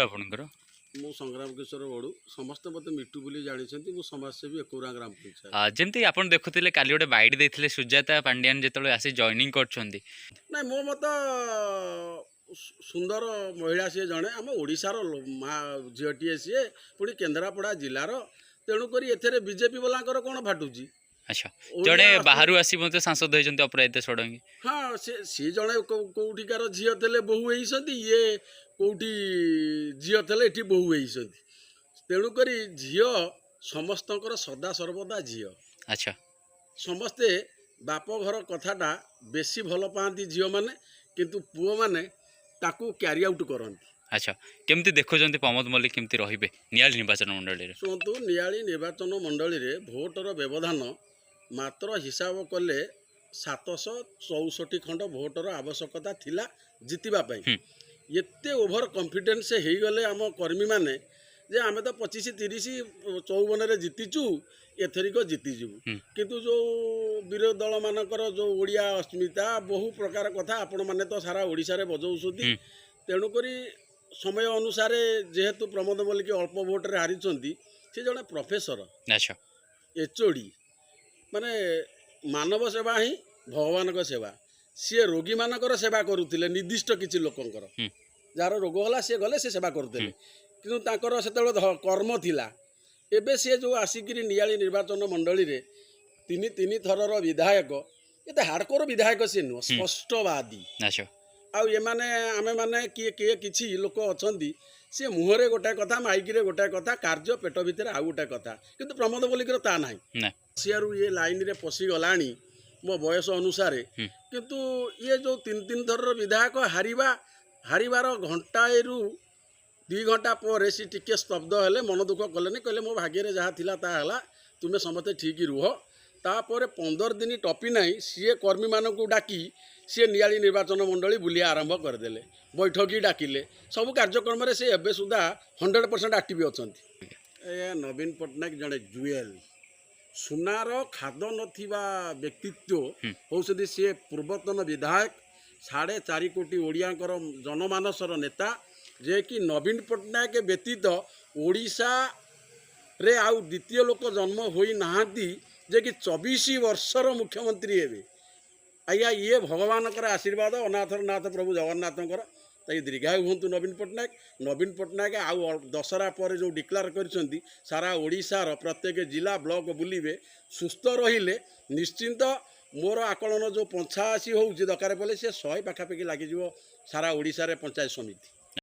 ଆପଣଙ୍କର ମୁଁ ସଂଗ୍ରାମ କିଶୋର ବଡ଼ୁ ସମସ୍ତେ ମୋତେ ମିଟୁ ବୋଲି ଜାଣିଛନ୍ତି। ମୁଁ ସମାଜସେବୀ ଏକଉରା ଗ୍ରାମ ପଞ୍ଚାୟତ। ଯେମିତି ଆପଣ ଦେଖୁଥିଲେ କାଲି ଗୋଟେ ବାଇଟ୍ ଦେଇଥିଲେ ସୁଜାତା ପାଣ୍ଡିଆନ ଯେତେବେଳେ ଆସି ଜଏନିଂ କରୁଛନ୍ତି। ନାଇଁ ମୋ ମତ ସୁନ୍ଦର ମହିଳା ସିଏ ଜଣେ ଆମ ଓଡ଼ିଶାର ମା ଝିଅଟିଏ ସିଏ ପୁଣି କେନ୍ଦ୍ରାପଡ଼ା ଜିଲ୍ଲାର। ତେଣୁକରି ଏଥିରେ ବିଜେପି ବାଲାଙ୍କର କ'ଣ ଫାଟୁଛି? ଆଚ୍ଛା, ଜଣେ ଓଡ଼ିଆ ବାହାରୁ ଆସି ମଧ୍ୟ ସାଂସଦ ହେଇଛନ୍ତି ଅପରାଜିତା ଷଡ଼ଙ୍ଗୀ। ହଁ ସିଏ ଜଣେ କୋଉଠିକାର ଝିଅ ଥିଲେ ବୋହୂ ହେଇଛନ୍ତି, ଇଏ କୋଉଠି ଝିଅ ଥିଲେ ଏଠି ବୋହୂ ହେଇଛନ୍ତି। ତେଣୁକରି ଝିଅ ସମସ୍ତଙ୍କର ସଦା ସର୍ବଦା ଝିଅ। ଆଚ୍ଛା, ସମସ୍ତେ ବାପ ଘର କଥାଟା ବେଶୀ ଭଲ ପାଆନ୍ତି ଝିଅମାନେ, କିନ୍ତୁ ପୁଅମାନେ ତାକୁ କ୍ୟାରି ଆଉଟ୍ କରନ୍ତି। ଆଚ୍ଛା, କେମିତି ଦେଖୁଛନ୍ତି ପ୍ରମୋଦ ମଲ୍ଲିକ କେମିତି ରହିବେ ନିଆଳି ନିର୍ବାଚନ ମଣ୍ଡଳୀରେ? ଶୁଣନ୍ତୁ, ନିଆଳି ନିର୍ବାଚନ ମଣ୍ଡଳୀରେ ଭୋଟର ବ୍ୟବଧାନ ମାତ୍ର ହିସାବ କଲେ 764 ଖଣ୍ଡ ଭୋଟର ଆବଶ୍ୟକତା ଥିଲା ଜିତିବା ପାଇଁ। ଏତେ ଓଭର କନଫିଡେନ୍ସ ହେଇଗଲେ ଆମ କର୍ମୀମାନେ ଯେ ଆମେ ତ 25-30-54ରେ ଜିତିଛୁ, ଏଥରିକ ଜିତିଯିବୁ। କିନ୍ତୁ ଯେଉଁ ବିରୋଧୀ ଦଳମାନଙ୍କର ଯେଉଁ ଓଡ଼ିଆ ଅସ୍ମିତା ବହୁ ପ୍ରକାର କଥା ଆପଣମାନେ ତ ସାରା ଓଡ଼ିଶାରେ ବଜାଉଛନ୍ତି। ତେଣୁକରି ସମୟ ଅନୁସାରେ ଯେହେତୁ ପ୍ରମୋଦ ମଲ୍ଲିକ ଅଳ୍ପ ଭୋଟରେ ହାରିଛନ୍ତି, ସେ ଜଣେ ପ୍ରଫେସର, ଆଚ୍ଛା, ଏଚଓଡ଼ି, ମାନେ ମାନବ ସେବା ହିଁ ଭଗବାନଙ୍କ ସେବା। ସିଏ ରୋଗୀମାନଙ୍କର ସେବା କରୁଥିଲେ, ନିର୍ଦ୍ଦିଷ୍ଟ କିଛି ଲୋକଙ୍କର ଯାହାର ରୋଗ ହେଲା ସିଏ ଗଲେ ସେ ସେବା କରୁଥିଲେ, କିନ୍ତୁ ତାଙ୍କର ସେତେବେଳେ କର୍ମ ଥିଲା। ଏବେ ସିଏ ଯେଉଁ ଆସିକିରି ନିଆଳି ନିର୍ବାଚନ ମଣ୍ଡଳୀରେ ତିନି ଥରର ବିଧାୟକ, ଏତେ ହାର୍ଡକୋର ବିଧାୟକ ସିଏ ନୁହଁ, ସ୍ପଷ୍ଟବାଦୀ। ଆଚ୍ଛା, ଆଉ ଏମାନେ ଆମେମାନେ କିଏ କିଛି ଲୋକ ଅଛନ୍ତି, ସିଏ ମୁହଁରେ ଗୋଟାଏ କଥା, ମାଇକିରେ ଗୋଟାଏ କଥା, କାର୍ଯ୍ୟ ପେଟ ଭିତରେ ଆଉ ଗୋଟାଏ କଥା। କିନ୍ତୁ ପ୍ରମୋଦ ମଲ୍ଲିକର ତା ନାହିଁ। ସିଆରୁ ଇଏ ଲାଇନରେ ପଶିଗଲାଣି ମୋ ବୟସ ଅନୁସାରେ। କିନ୍ତୁ ଇଏ ଯେଉଁ ତିନି ଥରର ବିଧାୟକ ହାରିବାର ଘଣ୍ଟାଏରୁ 2 ଘଣ୍ଟା ପରେ ସେ ଟିକେ ସ୍ତବ୍ଧ ହେଲେ, ମନ ଦୁଃଖ କଲେନି, କହିଲେ ମୋ ଭାଗ୍ୟରେ ଯାହା ଥିଲା ତାହା ହେଲା, ତୁମେ ସମସ୍ତେ ଠିକ୍ ରୁହ। ତାପରେ 15 ଦିନ ଟପି ନାହିଁ, ସିଏ କର୍ମୀମାନଙ୍କୁ ଡାକି ସିଏ ନିଆଳି ନିର୍ବାଚନ ମଣ୍ଡଳୀ ବୁଲିବା ଆରମ୍ଭ କରିଦେଲେ, ବୈଠକି ଡାକିଲେ, ସବୁ କାର୍ଯ୍ୟକ୍ରମରେ ସେ ଏବେ ସୁଦ୍ଧା 100% ଆକ୍ଟିଭ ଅଛନ୍ତି। ନବୀନ ପଟ୍ଟନାୟକ ଜଣେ ଜୁଏଲ, ସୁନାର ଖାଦ ନଥିବା ବ୍ୟକ୍ତିତ୍ୱ ହେଉଛନ୍ତି ସିଏ ପୂର୍ବତନ ବିଧାୟକ, 4.5 କୋଟି ଓଡ଼ିଆଙ୍କର ଜନମାନସର ନେତା, ଯେ କି ନବୀନ ପଟ୍ଟନାୟକ ବ୍ୟତୀତ ଓଡ଼ିଶାରେ ଆଉ ଦ୍ୱିତୀୟ ଲୋକ ଜନ୍ମ ହୋଇନାହାନ୍ତି ଯେ କି 24 ବର୍ଷର ମୁଖ୍ୟମନ୍ତ୍ରୀ ହେବେ। ଆଜ୍ଞା, ଇଏ ଭଗବାନଙ୍କର ଆଶୀର୍ବାଦ, ଅନାଥର ନାଥ ପ୍ରଭୁ ଜଗନ୍ନାଥଙ୍କର। ତାই ଦୀର୍ଘାୟୁ ହୁଅନ୍ତୁ ନବୀନ ପଟ୍ଟନାୟକ। ନବୀନ ପଟ୍ଟନାୟକ ଆଉ ଦଶହରା ପରେ ଯେଉଁ ଡିକ୍ଲାର କରିଛନ୍ତି ସାରା ଓଡ଼ିଶାର ପ୍ରତ୍ୟେକ ଜିଲ୍ଲା ବ୍ଲକ ବୁଲିବେ, ସୁସ୍ଥ ରହିଲେ ନିଶ୍ଚିନ୍ତ ମୋର ଆକଳନ ଯେଉଁ 85 ହେଉଛି, ଦରକାର ପଡ଼ିଲେ ସେ 100 ପାଖାପାଖି ଲାଗିଯିବ ସାରା ଓଡ଼ିଶାରେ ପଞ୍ଚାୟତ ସମିତି।